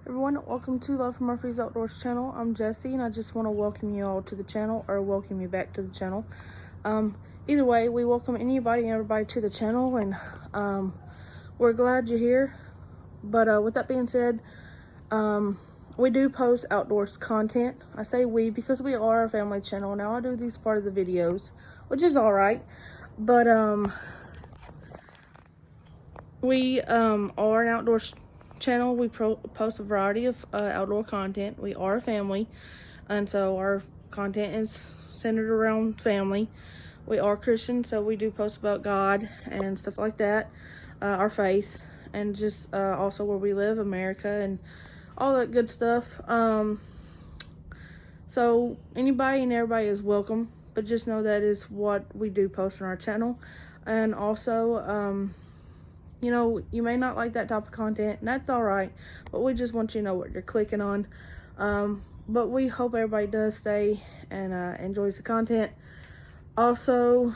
Everyone, welcome to Love from Murphy's Outdoors channel. I'm Jessie, and I just want to welcome you all to the channel, or welcome you back to the channel. Either way, we welcome anybody and everybody to the channel, and we're glad you're here. But with that being said, we do post outdoors content. I say we because we are a family channel. Now I do these part of the videos, which is all right, but we are an outdoors channel. We post a variety of outdoor content. We are a family, and so our content is centered around family. We are Christian, so we do post about God and stuff like that, our faith, and just also where we live, America, and all that good stuff. So anybody and everybody is welcome, but just know that is what we do post on our channel. And also you know, you may not like that type of content, and that's all right, but we just want you to know what you're clicking on. But we hope everybody does stay and enjoys the content. Also,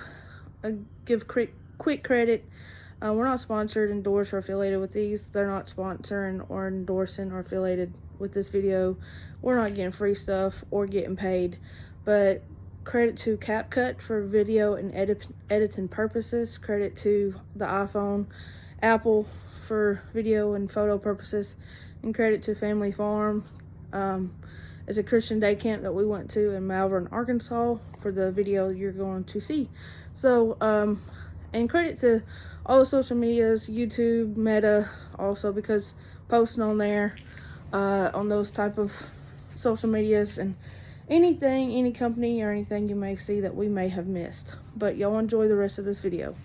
give quick credit. We're not sponsored, endorsed, or affiliated with these. They're not sponsoring or endorsing or affiliated with this video. We're not getting free stuff or getting paid, but credit to CapCut for video and editing purposes. Credit to the iPhone, Apple for video and photo purposes, and credit to Family Farm. It's a Christian day camp that we went to in Malvern, Arkansas for the video you're going to see. So, and credit to all the social medias, YouTube, Meta, also, because posting on there, on those type of social medias, and anything, any company or anything you may see that we may have missed. But y'all enjoy the rest of this video.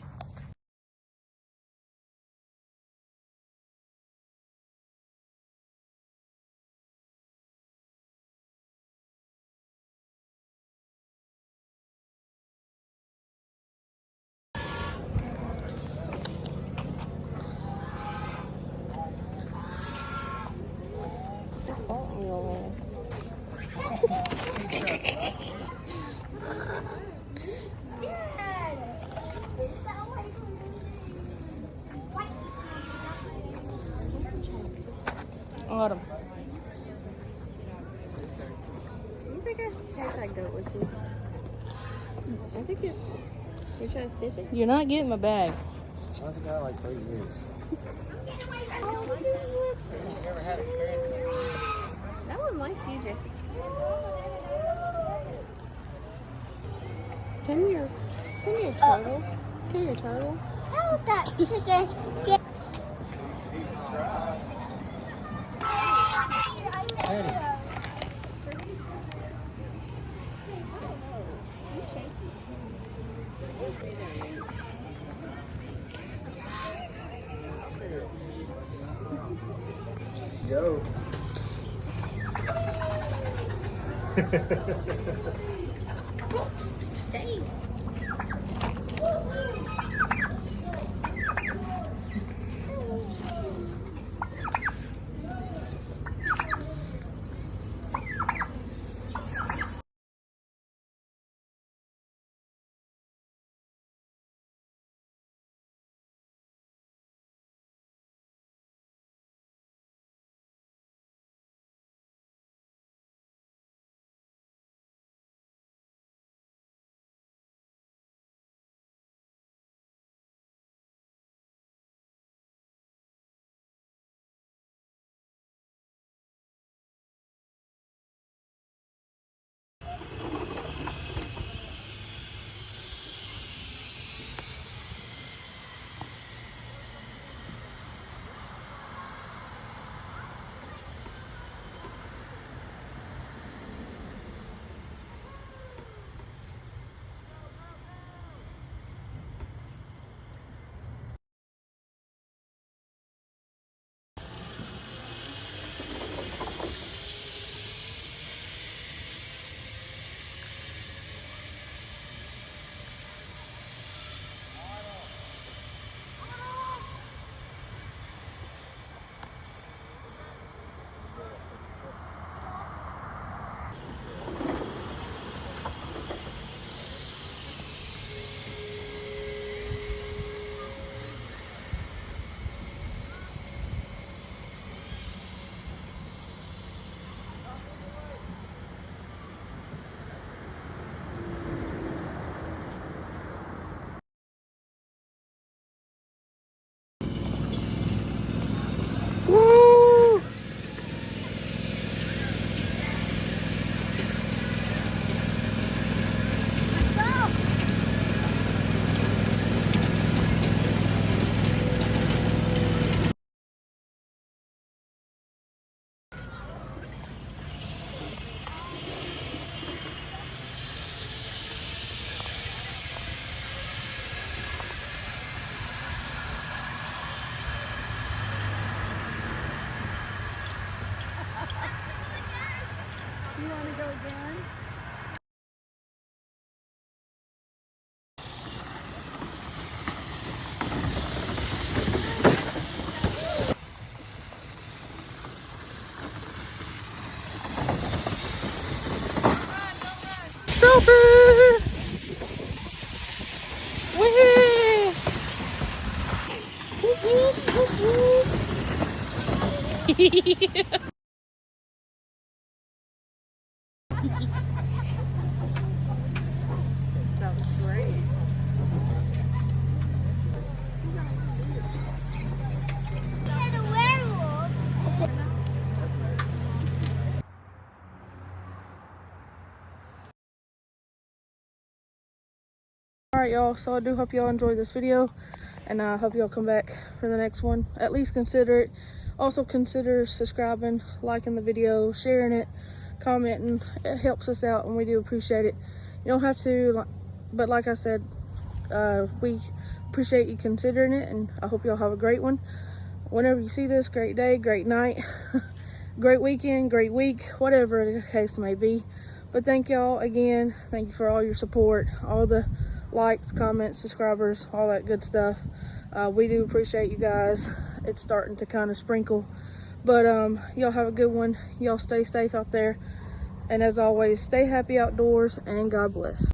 Autumn. I think I take that goat with you. I think you're trying to stick it? You're not getting my bag. Shawn's got like 3 years. That one likes you, Jessie. Come here, turtle. Come here, turtle. How would that chicken get? Yo. Dang. You want to go again? Stupid! Wee! That was great. You're the werewolf. Alright, y'all, so I do hope y'all enjoyed this video, and I hope y'all come back for the next one. At least consider it. Also consider subscribing, liking the video, sharing it, commenting. It helps us out and we do appreciate it. You don't have to, but like I said, we appreciate you considering it, and I hope y'all have a great one. Whenever you see this, great day, great night, great weekend, great week, whatever the case may be. But thank y'all again. Thank you for all your support, all the likes, comments, subscribers, all that good stuff. We do appreciate you guys. It's starting to kind of sprinkle, but y'all have a good one. Y'all stay safe out there, and as always, stay happy outdoors, and God bless.